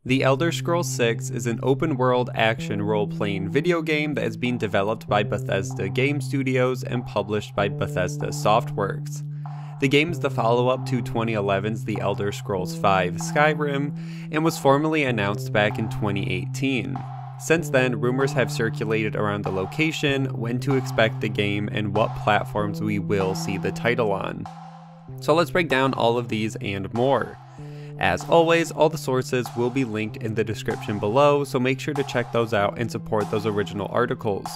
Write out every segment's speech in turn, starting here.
The Elder Scrolls 6 is an open-world action role-playing video game that is being developed by Bethesda Game Studios and published by Bethesda Softworks. The game is the follow-up to 2011's The Elder Scrolls V Skyrim and was formally announced back in 2018. Since then, rumors have circulated around the location, when to expect the game, and what platforms we will see the title on. So let's break down all of these and more. As always, all the sources will be linked in the description below, so make sure to check those out and support those original articles.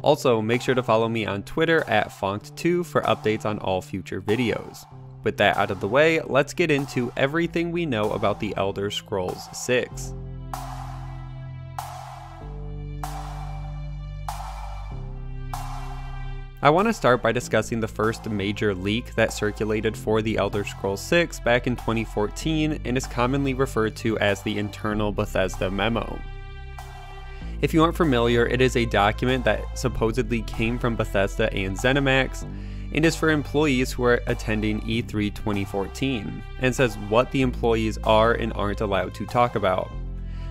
Also, make sure to follow me on Twitter at FONCT2 for updates on all future videos. With that out of the way, let's get into everything we know about The Elder Scrolls 6. I want to start by discussing the first major leak that circulated for The Elder Scrolls 6 back in 2014 and is commonly referred to as the internal Bethesda memo. If you aren't familiar, it is a document that supposedly came from Bethesda and ZeniMax and is for employees who are attending E3 2014 and says what the employees are and aren't allowed to talk about.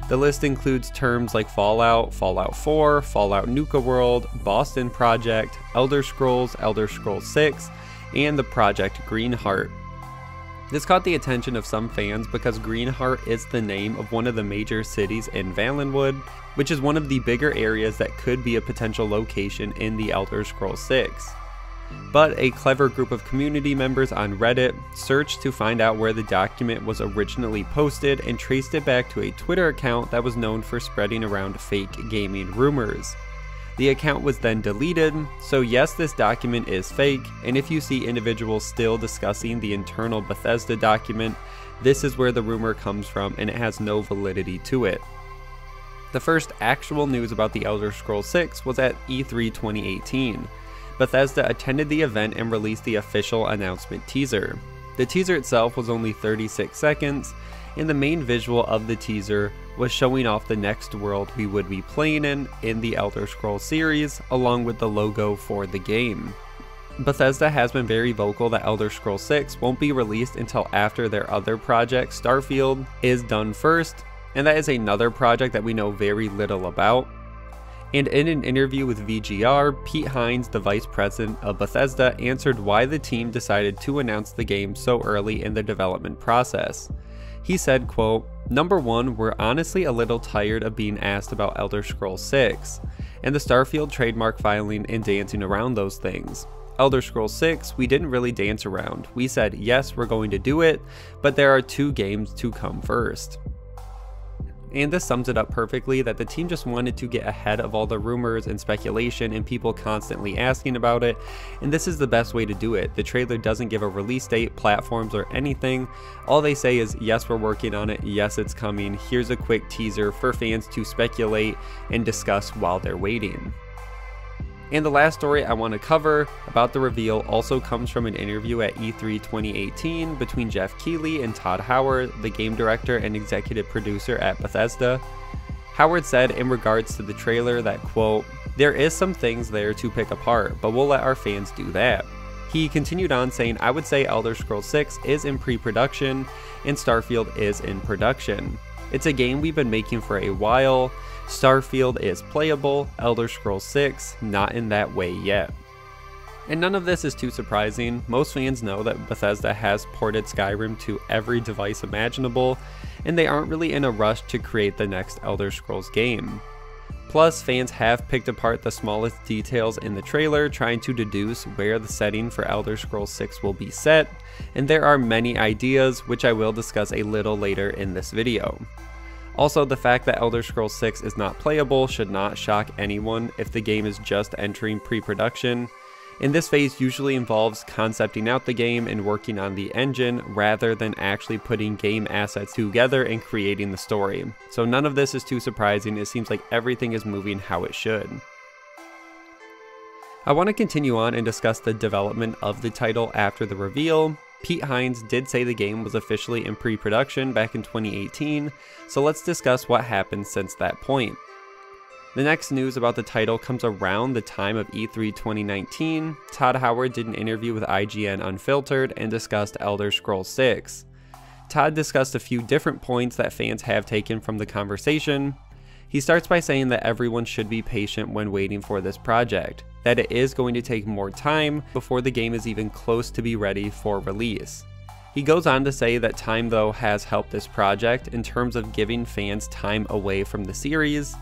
The list includes terms like Fallout, Fallout 4, Fallout Nuka World, Boston Project, Elder Scrolls 6, and the Project Greenheart. This caught the attention of some fans because Greenheart is the name of one of the major cities in Valenwood, which is one of the bigger areas that could be a potential location in The Elder Scrolls 6. But a clever group of community members on Reddit searched to find out where the document was originally posted and traced it back to a Twitter account that was known for spreading around fake gaming rumors. The account was then deleted, so yes, this document is fake, and if you see individuals still discussing the internal Bethesda document, this is where the rumor comes from and it has no validity to it. The first actual news about The Elder Scrolls 6 was at E3 2018. Bethesda attended the event and released the official announcement teaser. The teaser itself was only 36 seconds, and the main visual of the teaser was showing off the next world we would be playing in the Elder Scrolls series, along with the logo for the game. Bethesda has been very vocal that Elder Scrolls 6 won't be released until after their other project, Starfield, is done first, and that is another project that we know very little about. And in an interview with VGR, Pete Hines, the vice president of Bethesda, answered why the team decided to announce the game so early in the development process. He said, quote, "Number one, we're honestly a little tired of being asked about Elder Scrolls 6, and the Starfield trademark filing and dancing around those things. Elder Scrolls 6, we didn't really dance around. We said, yes, we're going to do it, but there are 2 games to come first." And this sums it up perfectly, that the team just wanted to get ahead of all the rumors and speculation and people constantly asking about it, and this is the best way to do it. The trailer doesn't give a release date, platforms, or anything. All they say is, yes, we're working on it, yes, it's coming, here's a quick teaser for fans to speculate and discuss while they're waiting. And the last story I want to cover about the reveal also comes from an interview at E3 2018 between Jeff Keighley and Todd Howard, the game director and executive producer at Bethesda. Howard said in regards to the trailer that, quote, "There is some things there to pick apart, but we'll let our fans do that." He continued on saying, "I would say Elder Scrolls 6 is in pre-production and Starfield is in production. It's a game we've been making for a while. Starfield is playable, Elder Scrolls 6, not in that way yet." And none of this is too surprising. Most fans know that Bethesda has ported Skyrim to every device imaginable, and they aren't really in a rush to create the next Elder Scrolls game. Plus, fans have picked apart the smallest details in the trailer, trying to deduce where the setting for Elder Scrolls 6 will be set, and there are many ideas, which I will discuss a little later in this video. Also, the fact that Elder Scrolls 6 is not playable should not shock anyone if the game is just entering pre-production. And this phase usually involves concepting out the game and working on the engine rather than actually putting game assets together and creating the story. So none of this is too surprising. It seems like everything is moving how it should. I want to continue on and discuss the development of the title after the reveal. Pete Hines did say the game was officially in pre-production back in 2018, so let's discuss what happened since that point. The next news about the title comes around the time of E3 2019. Todd Howard did an interview with IGN Unfiltered and discussed Elder Scrolls 6. Todd discussed a few different points that fans have taken from the conversation. He starts by saying that everyone should be patient when waiting for this project, that it is going to take more time before the game is even close to be ready for release. He goes on to say that time though has helped this project in terms of giving fans time away from the series.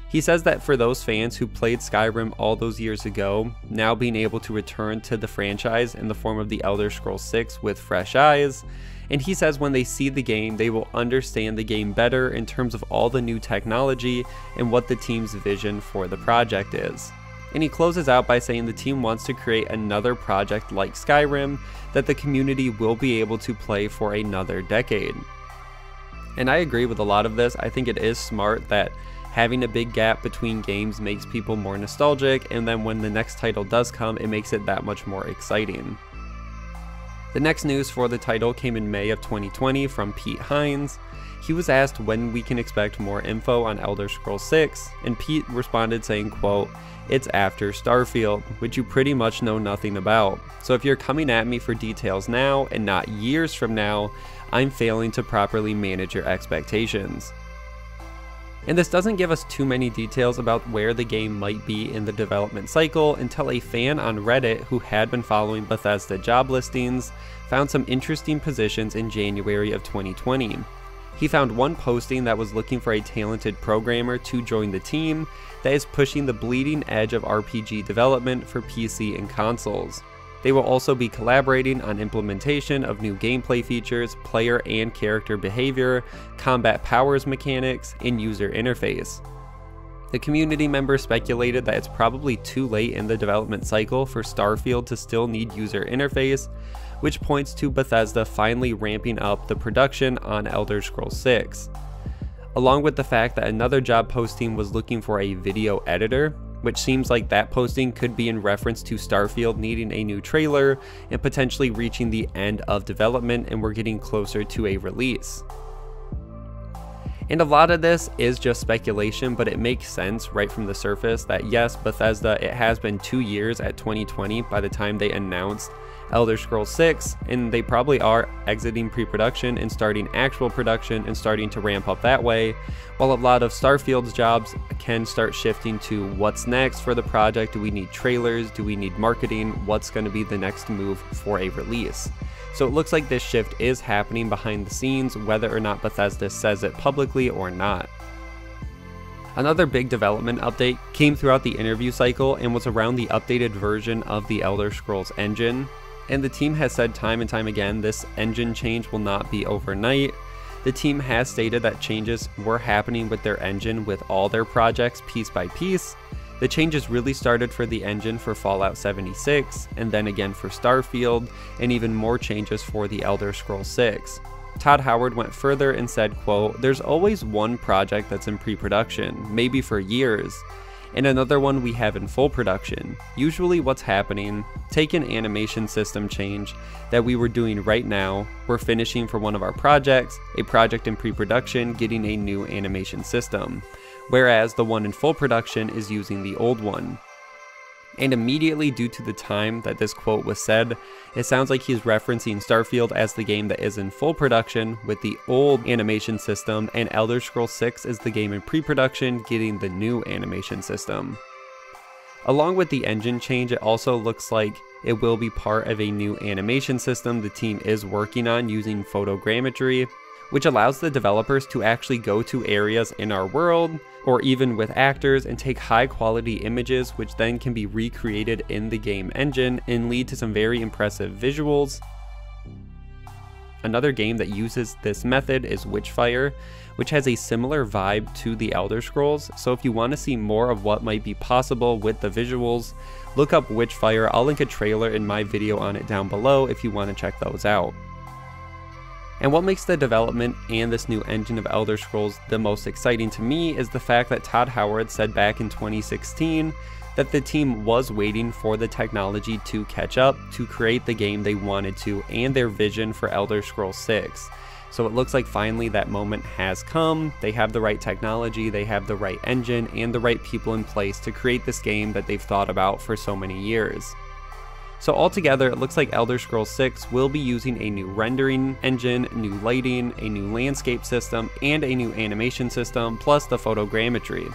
He says that for those fans who played Skyrim all those years ago, now being able to return to the franchise in the form of the Elder Scrolls 6 with fresh eyes, and he says when they see the game, they will understand the game better in terms of all the new technology and what the team's vision for the project is. And he closes out by saying the team wants to create another project like Skyrim that the community will be able to play for another decade. And I agree with a lot of this. I think it is smart that having a big gap between games makes people more nostalgic, and then when the next title does come, it makes it that much more exciting. The next news for the title came in May of 2020 from Pete Hines. He was asked when we can expect more info on Elder Scrolls 6, and Pete responded saying, quote, "It's after Starfield, which you pretty much know nothing about. So if you're coming at me for details now and not years from now, I'm failing to properly manage your expectations." And this doesn't give us too many details about where the game might be in the development cycle until a fan on Reddit who had been following Bethesda job listings found some interesting positions in January of 2020. He found one posting that was looking for a talented programmer to join the team that is pushing the bleeding edge of RPG development for PC and consoles. They will also be collaborating on implementation of new gameplay features, player and character behavior, combat powers mechanics, and user interface. The community member speculated that it's probably too late in the development cycle for Starfield to still need user interface, which points to Bethesda finally ramping up the production on Elder Scrolls 6. Along with the fact that another job posting was looking for a video editor, which seems like that posting could be in reference to Starfield needing a new trailer and potentially reaching the end of development and we're getting closer to a release. And a lot of this is just speculation, but it makes sense right from the surface that yes, Bethesda, it has been 2 years at 2020 by the time they announced Elder Scrolls 6, and they probably are exiting pre-production and starting actual production and starting to ramp up that way, while a lot of Starfield's jobs can start shifting to what's next for the project. Do we need trailers? Do we need marketing? What's going to be the next move for a release? So it looks like this shift is happening behind the scenes, whether or not Bethesda says it publicly or not. Another big development update came throughout the interview cycle and was around the updated version of the Elder Scrolls engine. And the team has said time and time again, this engine change will not be overnight. The team has stated that changes were happening with their engine with all their projects piece by piece. The changes really started for the engine for Fallout 76, and then again for Starfield, and even more changes for the Elder Scrolls 6. Todd Howard went further and said, quote, "There's always one project that's in pre-production, maybe for years, and another one we have in full production. Usually what's happening, take an animation system change that we were doing right now, we're finishing for one of our projects, a project in pre-production getting a new animation system, whereas the one in full production is using the old one." And immediately due to the time that this quote was said, it sounds like he's referencing Starfield as the game that is in full production with the old animation system, and Elder Scrolls 6 is the game in pre-production getting the new animation system. Along with the engine change, it also looks like it will be part of a new animation system the team is working on using photogrammetry, which allows the developers to actually go to areas in our world, or even with actors, and take high quality images which then can be recreated in the game engine and lead to some very impressive visuals. Another game that uses this method is Witchfire, which has a similar vibe to the Elder Scrolls, so if you want to see more of what might be possible with the visuals, look up Witchfire. I'll link a trailer in my video on it down below if you want to check those out. And what makes the development and this new engine of Elder Scrolls the most exciting to me is the fact that Todd Howard said back in 2016 that the team was waiting for the technology to catch up to create the game they wanted to and their vision for Elder Scrolls 6. So it looks like finally that moment has come. They have the right technology, they have the right engine, and the right people in place to create this game that they've thought about for so many years. So altogether, it looks like Elder Scrolls 6 will be using a new rendering engine, new lighting, a new landscape system, and a new animation system, plus the photogrammetry.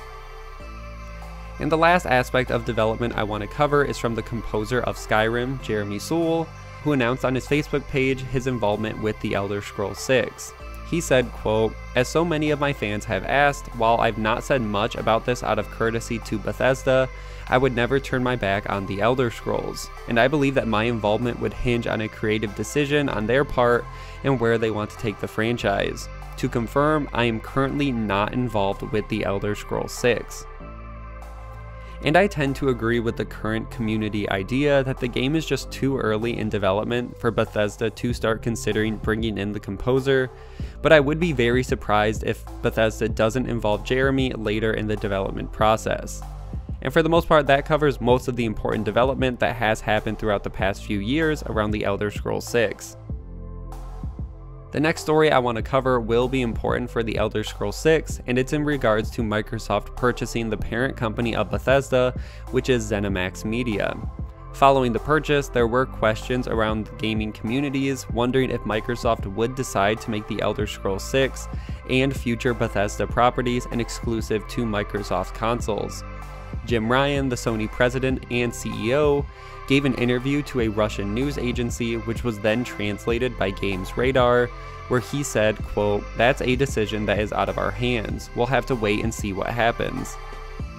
And the last aspect of development I want to cover is from the composer of Skyrim, Jeremy Soule, who announced on his Facebook page his involvement with the Elder Scrolls 6. He said, quote, "As so many of my fans have asked, while I've not said much about this out of courtesy to Bethesda, I would never turn my back on the Elder Scrolls, and I believe that my involvement would hinge on a creative decision on their part and where they want to take the franchise. To confirm, I am currently not involved with the Elder Scrolls 6. And I tend to agree with the current community idea that the game is just too early in development for Bethesda to start considering bringing in the composer, but I would be very surprised if Bethesda doesn't involve Jeremy later in the development process. And for the most part, that covers most of the important development that has happened throughout the past few years around the Elder Scrolls 6. The next story I want to cover will be important for the Elder Scrolls 6, and it's in regards to Microsoft purchasing the parent company of Bethesda, which is ZeniMax Media. Following the purchase, there were questions around gaming communities wondering if Microsoft would decide to make the Elder Scrolls 6 and future Bethesda properties an exclusive to Microsoft consoles. Jim Ryan, the Sony president and CEO, gave an interview to a Russian news agency, which was then translated by Games Radar, where he said, quote, "That's a decision that is out of our hands. We'll have to wait and see what happens."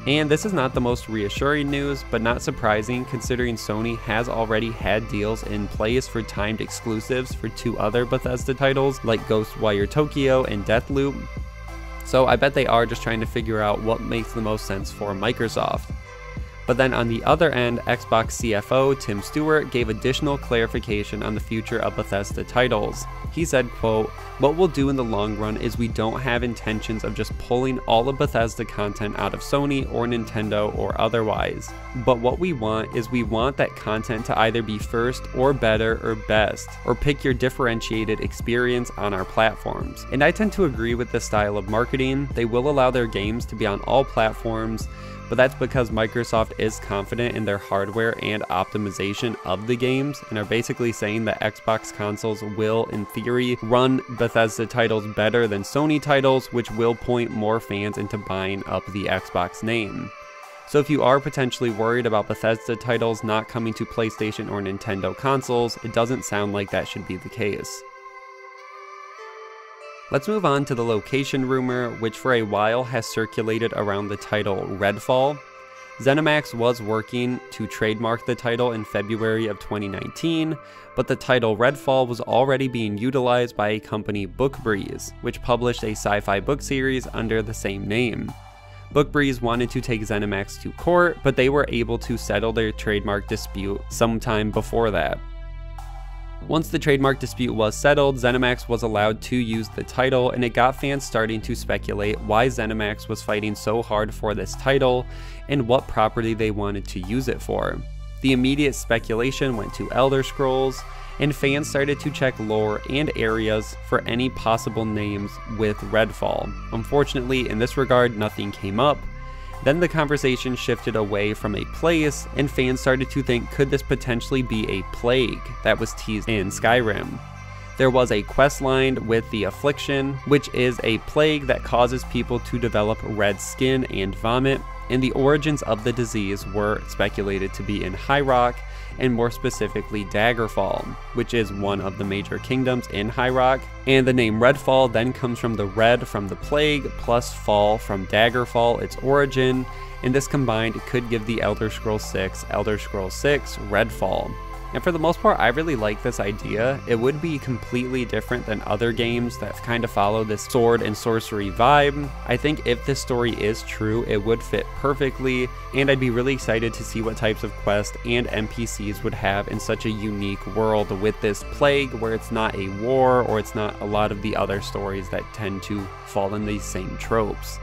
And this is not the most reassuring news, but not surprising considering Sony has already had deals in place for timed exclusives for two other Bethesda titles like Ghostwire Tokyo and Deathloop. So I bet they are just trying to figure out what makes the most sense for Microsoft. But then on the other end, Xbox CFO Tim Stewart gave additional clarification on the future of Bethesda titles. He said, quote, "What we'll do in the long run is we don't have intentions of just pulling all of Bethesda content out of Sony or Nintendo or otherwise. But what we want is we want that content to either be first or better or best, or pick your differentiated experience on our platforms." And I tend to agree with this style of marketing. They will allow their games to be on all platforms, but that's because Microsoft is confident in their hardware and optimization of the games, and are basically saying that Xbox consoles will, in theory, run Bethesda titles better than Sony titles, which will point more fans into buying up the Xbox name. So if you are potentially worried about Bethesda titles not coming to PlayStation or Nintendo consoles, it doesn't sound like that should be the case. Let's move on to the location rumor, which for a while has circulated around the title Redfall. ZeniMax was working to trademark the title in February of 2019, but the title Redfall was already being utilized by a company, Bookbreeze, which published a sci-fi book series under the same name. Bookbreeze wanted to take ZeniMax to court, but they were able to settle their trademark dispute sometime before that. Once the trademark dispute was settled, ZeniMax was allowed to use the title, and it got fans starting to speculate why ZeniMax was fighting so hard for this title and what property they wanted to use it for. The immediate speculation went to Elder Scrolls, and fans started to check lore and areas for any possible names with Redfall. Unfortunately, in this regard, nothing came up. Then the conversation shifted away from a place, and fans started to think, could this potentially be a plague that was teased in Skyrim? There was a quest line with the Affliction, which is a plague that causes people to develop red skin and vomit, and the origins of the disease were speculated to be in High Rock, and more specifically Daggerfall, which is one of the major kingdoms in High Rock. And the name Redfall then comes from the red from the plague plus fall from Daggerfall, its origin, and this combined could give the Elder Scrolls 6 Redfall. And for the most part, I really like this idea. It would be completely different than other games that kind of follow this sword and sorcery vibe. I think if this story is true, it would fit perfectly, and I'd be really excited to see what types of quests and NPCs would have in such a unique world with this plague, where it's not a war or it's not a lot of the other stories that tend to fall in these same tropes.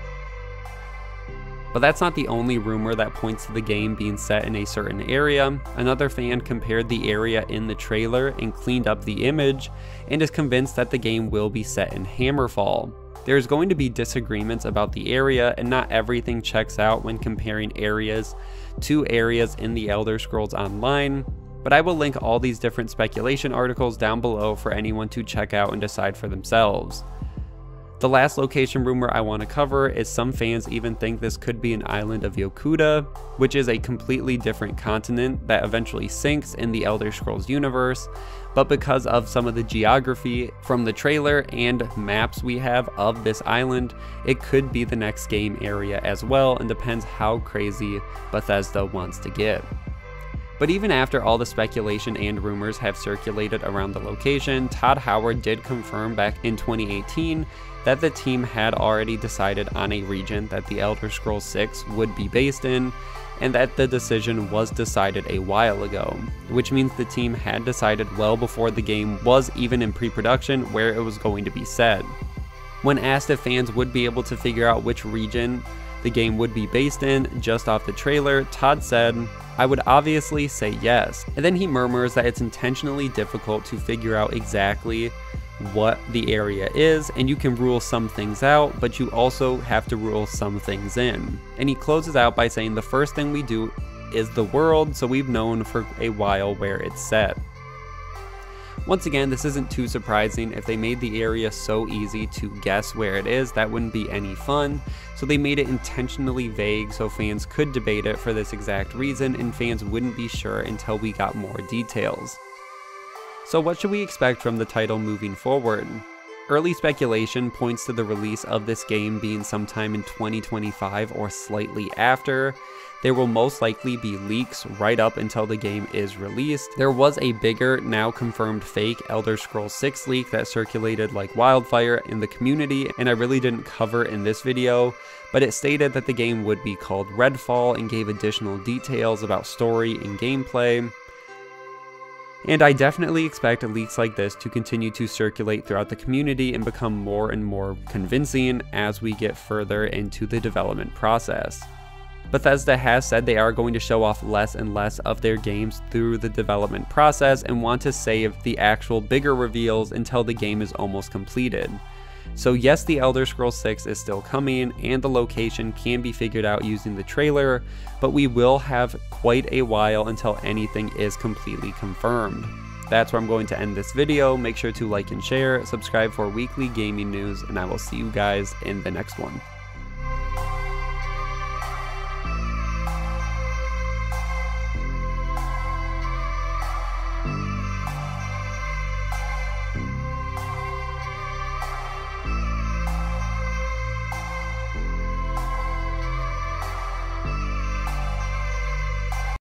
But that's not the only rumor that points to the game being set in a certain area. Another fan compared the area in the trailer and cleaned up the image, and is convinced that the game will be set in Hammerfall. There's going to be disagreements about the area, and not everything checks out when comparing areas to areas in the Elder Scrolls Online, But I will link all these different speculation articles down below for anyone to check out and decide for themselves. The last location rumor I want to cover is some fans even think this could be an island of Yokuda, which is a completely different continent that eventually sinks in the Elder Scrolls universe, but because of some of the geography from the trailer and maps we have of this island, it could be the next game area as well, and depends how crazy Bethesda wants to get. But even after all the speculation and rumors have circulated around the location, Todd Howard did confirm back in 2018 that the team had already decided on a region that the Elder Scrolls 6 would be based in, and that the decision was decided a while ago, which means the team had decided well before the game was even in pre-production where it was going to be set. When asked if fans would be able to figure out which region the game would be based in just off the trailer, Todd said, "I would obviously say yes." And then he murmurs that it's intentionally difficult to figure out exactly what the area is, and you can rule some things out, but you also have to rule some things in. And he closes out by saying the first thing we do is the world, so we've known for a while where it's set. Once again, this isn't too surprising. If they made the area so easy to guess where it is, that wouldn't be any fun. So they made it intentionally vague so fans could debate it for this exact reason, and fans wouldn't be sure until we got more details. So what should we expect from the title moving forward? Early speculation points to the release of this game being sometime in 2025 or slightly after. There will most likely be leaks right up until the game is released. There was a bigger, now confirmed fake Elder Scrolls 6 leak that circulated like wildfire in the community, and I really didn't cover in this video, but it stated that the game would be called Redfall and gave additional details about story and gameplay. And I definitely expect leaks like this to continue to circulate throughout the community and become more and more convincing as we get further into the development process. Bethesda has said they are going to show off less and less of their games through the development process and want to save the actual bigger reveals until the game is almost completed. So yes, the Elder Scrolls 6 is still coming, and the location can be figured out using the trailer, but we will have quite a while until anything is completely confirmed. That's where I'm going to end this video. Make sure to like and share, subscribe for weekly gaming news, and I will see you guys in the next one.